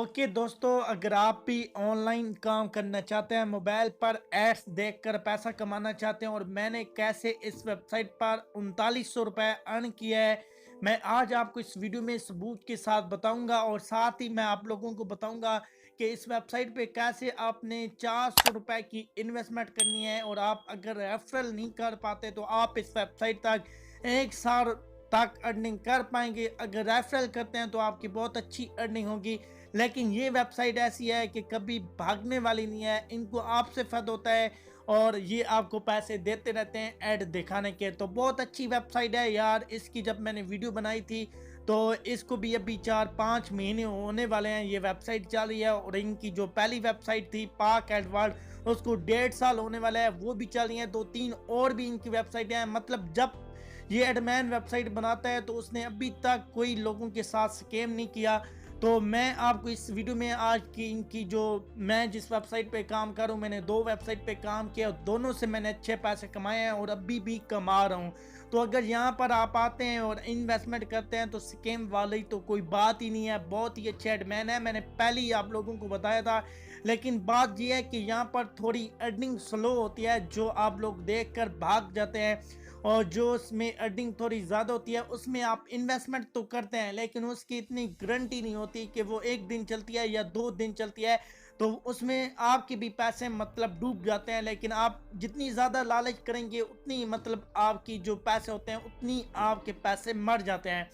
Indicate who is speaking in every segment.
Speaker 1: Okay दोस्तों, अगर आप भी ऑनलाइन काम करना चाहते हैं, मोबाइल पर एड्स देखकर पैसा कमाना चाहते हैं और मैंने कैसे इस वेबसाइट पर 3900 रुपये अर्न किया है, मैं आज आपको इस वीडियो में सबूत के साथ बताऊंगा। और साथ ही मैं आप लोगों को बताऊंगा कि इस वेबसाइट पे कैसे आपने 400 रुपये की इन्वेस्टमेंट करनी है। और आप अगर रेफरल नहीं कर पाते तो आप इस वेबसाइट तक 1 साल तक अर्निंग कर पाएंगे। अगर रेफरल करते हैं तो आपकी बहुत अच्छी अर्निंग होगी। लेकिन ये वेबसाइट ऐसी है कि कभी भागने वाली नहीं है, इनको आपसे फ़ायदा होता है और ये आपको पैसे देते रहते हैं ऐड दिखाने के। तो बहुत अच्छी वेबसाइट है यार। इसकी जब मैंने वीडियो बनाई थी तो इसको भी अभी 4-5 महीने होने वाले हैं, ये वेबसाइट चल रही है। और इनकी जो पहली वेबसाइट थी पाक एडवर्ड, उसको 1.5 साल होने वाला है, वो भी चल रही है। 2-3 और भी इनकी वेबसाइट हैं। मतलब जब ये एडमैन वेबसाइट बनाता है तो उसने अभी तक कोई लोगों के साथ स्कैम नहीं किया। तो मैं आपको इस वीडियो में आज की इनकी जो मैं जिस वेबसाइट पे काम कर रहा हूँ, मैंने 2 वेबसाइट पे काम किया और दोनों से मैंने अच्छे पैसे कमाए हैं और अभी भी कमा रहा हूँ। तो अगर यहाँ पर आप आते हैं और इन्वेस्टमेंट करते हैं तो स्कैम वाली तो कोई बात ही नहीं है। बहुत ही अच्छे एडमैन है, मैंने पहले ही आप लोगों को बताया था। लेकिन बात यह है कि यहाँ पर थोड़ी अर्निंग स्लो होती है, जो आप लोग देख कर भाग जाते हैं। और जो उसमें अर्निंग थोड़ी ज़्यादा होती है उसमें आप इन्वेस्टमेंट तो करते हैं, लेकिन उसकी इतनी गारंटी नहीं होती कि वो 1 दिन चलती है या 2 दिन चलती है। तो उसमें आपके भी पैसे मतलब डूब जाते हैं। लेकिन आप जितनी ज़्यादा लालच करेंगे उतनी मतलब आपकी जो पैसे होते हैं उतनी आपके पैसे मर जाते हैं।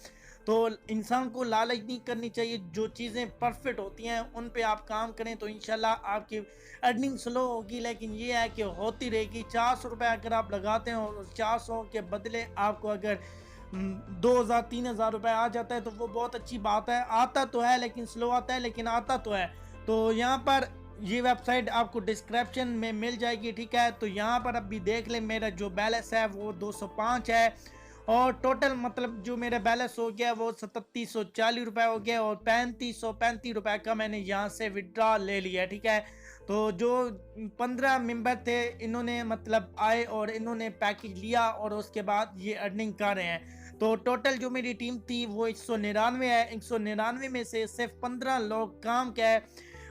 Speaker 1: तो इंसान को लालच नहीं करनी चाहिए। जो चीज़ें परफेक्ट होती हैं उन पे आप काम करें तो इंशाल्लाह आपकी अर्निंग स्लो होगी, लेकिन ये है कि होती रहेगी। 400 रुपये अगर आप लगाते हैं और 400 के बदले आपको अगर 2,000-3,000 रुपये आ जाता है तो वो बहुत अच्छी बात है। आता तो है लेकिन स्लो आता है, लेकिन आता तो है। तो यहाँ पर ये वेबसाइट आपको डिस्क्रिप्शन में मिल जाएगी, ठीक है। तो यहाँ पर अभी देख लें, मेरा जो बैलेंस है वो 205 है और टोटल मतलब जो मेरा बैलेंस हो गया वो 3740 रुपये हो गया और 3535 रुपये का मैंने यहाँ से विड्रॉ ले लिया, ठीक है। तो जो 15 मेंबर थे इन्होंने मतलब आए और इन्होंने पैकेज लिया और उसके बाद ये अर्निंग कर रहे हैं। तो टोटल जो मेरी टीम थी वो 199 है। 199 में से सिर्फ 15 लोग काम का है।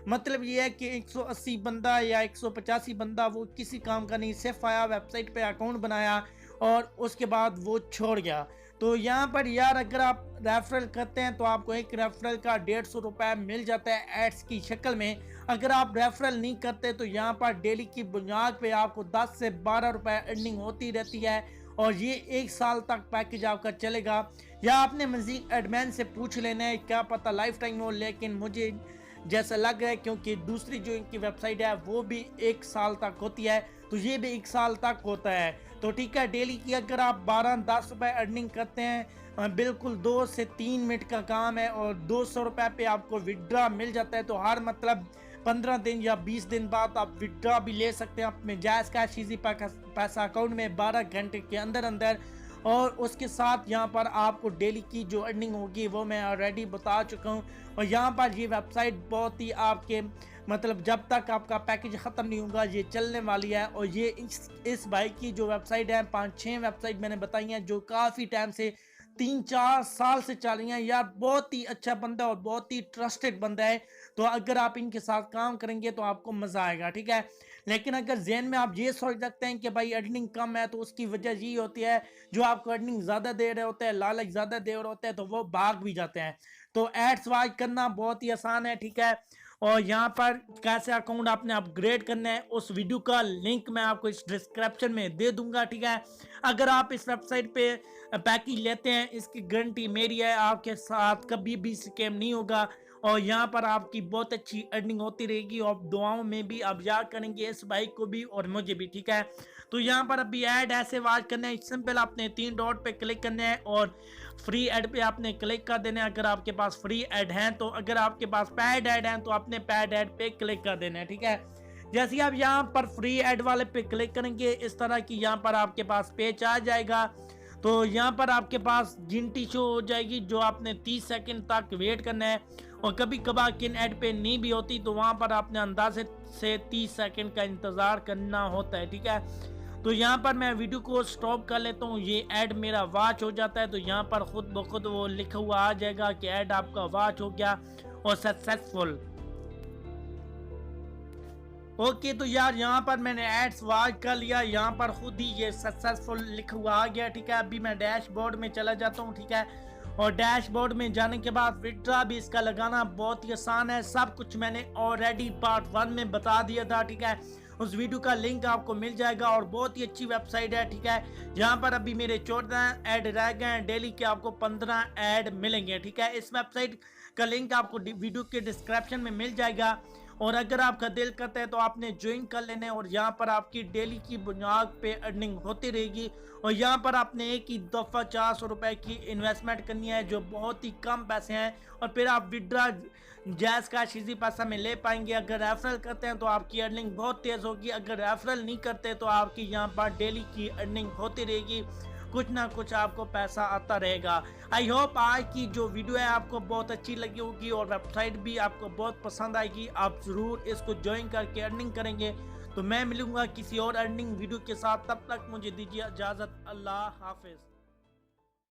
Speaker 1: मतलब ये है कि 180 बंदा या 185 बंदा वो किसी काम का नहीं, सिर्फ आया वेबसाइट पे अकाउंट बनाया और उसके बाद वो छोड़ गया। तो यहाँ पर यार अगर आप रेफरल करते हैं तो आपको एक रेफरल का 150 रुपये मिल जाता है एड्स की शक्ल में। अगर आप रेफरल नहीं करते तो यहाँ पर डेली की बुनियाद पे आपको 10 से 12 रुपये अर्निंग होती रहती है और ये 1 साल तक पैकेज आपका चलेगा। या आपने मजीद एडमैन से पूछ लेना है, क्या पता लाइफ टाइम हो, लेकिन मुझे जैसा लग रहा है क्योंकि दूसरी जो इनकी वेबसाइट है वो भी 1 साल तक होती है, तो ये भी 1 साल तक होता है। तो ठीक है, डेली की अगर आप 12-10 रुपये अर्निंग करते हैं, बिल्कुल 2 से 3 मिनट का काम है और 200 रुपये पे आपको विड्रॉ मिल जाता है। तो हर मतलब 15 दिन या 20 दिन बाद आप विड्रॉ भी ले सकते हैं अपने जायज़ कैश इजी पैसा अकाउंट में 12 घंटे के अंदर अंदर। और उसके साथ यहाँ पर आपको डेली की जो अर्निंग होगी वो मैं ऑलरेडी बता चुका हूँ। और यहाँ पर ये वेबसाइट बहुत ही आपके मतलब जब तक आपका पैकेज ख़त्म नहीं होगा ये चलने वाली है। और ये इस भाई की जो वेबसाइट है 5-6 वेबसाइट मैंने बताई हैं जो काफ़ी टाइम से 3-4 साल से चल रही हैं यार। बहुत ही अच्छा बंदा और बहुत ही ट्रस्टेड बंदा है। तो अगर आप इनके साथ काम करेंगे तो आपको मज़ा आएगा, ठीक है। लेकिन अगर जहन में आप ये सोच रखते हैं कि भाई अर्निंग कम है तो उसकी वजह यही होती है, जो आपको अर्निंग ज़्यादा दे रहे होते हैं, लालच ज़्यादा दे रहे होते हैं तो वो भाग भी जाते हैं। तो एड्स वाच करना बहुत ही आसान है, ठीक है। और यहाँ पर कैसे अकाउंट आपने अपग्रेड करना है उस वीडियो का लिंक मैं आपको इस डिस्क्रिप्शन में दे दूंगा, ठीक है। अगर आप इस वेबसाइट पे पैकेज लेते हैं, इसकी गारंटी मेरी है, आपके साथ कभी भी स्कैम नहीं होगा और यहाँ पर आपकी बहुत अच्छी अर्निंग होती रहेगी। और दुआओं में भी आप याद करेंगे इस भाई को भी और मुझे भी, ठीक है। तो यहाँ पर अभी ऐड ऐसे वाच करना है, सिंपल आपने 3 डॉट पे क्लिक करना है और फ्री ऐड पे आपने क्लिक कर देना है अगर आपके पास फ्री ऐड हैं। तो अगर आपके पास पेड ऐड हैं तो आपने पेड ऐड पे क्लिक कर देना है, ठीक है। जैसे आप यहाँ पर फ्री ऐड वाले पे क्लिक करेंगे इस तरह की यहाँ पर आपके पास पेज आ जाएगा। तो यहाँ पर आपके पास गिनती शो हो जाएगी जो आपने 30 सेकंड तक वेट करना है। और कभी कभार किन ऐड पे नहीं भी होती तो वहाँ पर आपने अंदाजे से 30 सेकंड का इंतज़ार करना होता है, ठीक है। तो यहाँ पर मैं वीडियो को स्टॉप कर लेता हूँ, ये ऐड मेरा वॉच हो जाता है। तो यहाँ पर खुद ब खुद वो लिखा हुआ आ जाएगा कि ऐड आपका वॉच हो गया और सक्सेसफुल। ओके तो यार यहाँ पर मैंने एड्स वॉच कर लिया, यहाँ पर खुद ही ये सक्सेसफुल लिखा हुआ आ गया। ठीक है, अभी मैं डैशबोर्ड में चला जाता हूँ। ठीक है, और डैशबोर्ड में जाने के बाद विड्रा भी इसका लगाना बहुत ही आसान है। सब कुछ मैंने ऑलरेडी पार्ट 1 में बता दिया था। ठीक है, उस वीडियो का लिंक आपको मिल जाएगा और बहुत ही अच्छी वेबसाइट है। ठीक है, यहाँ पर अभी मेरे 14 ऐड रह गए हैं, डेली के आपको 15 ऐड मिलेंगे। ठीक है, इस वेबसाइट का लिंक आपको वीडियो के डिस्क्रिप्शन में मिल जाएगा और अगर आपका दिल करता है तो आपने ज्वाइन कर लेना है और यहाँ पर आपकी डेली की बुनियाद पे अर्निंग होती रहेगी। और यहाँ पर आपने एक ही दफ़ा 400 रुपए की इन्वेस्टमेंट करनी है जो बहुत ही कम पैसे हैं और फिर आप विड्रा जैज़ कैश इजी पैसा में ले पाएंगे। अगर रेफरल करते हैं तो आपकी अर्निंग बहुत तेज़ होगी, अगर रेफरल नहीं करते तो आपकी यहाँ पर डेली की अर्निंग होती रहेगी, कुछ ना कुछ आपको पैसा आता रहेगा। आई होप आज की जो वीडियो है आपको बहुत अच्छी लगी होगी और वेबसाइट भी आपको बहुत पसंद आएगी। आप ज़रूर इसको ज्वाइन करके अर्निंग करेंगे। तो मैं मिलूंगा किसी और अर्निंग वीडियो के साथ, तब तक मुझे दीजिए इजाज़त। अल्लाह हाफिज़।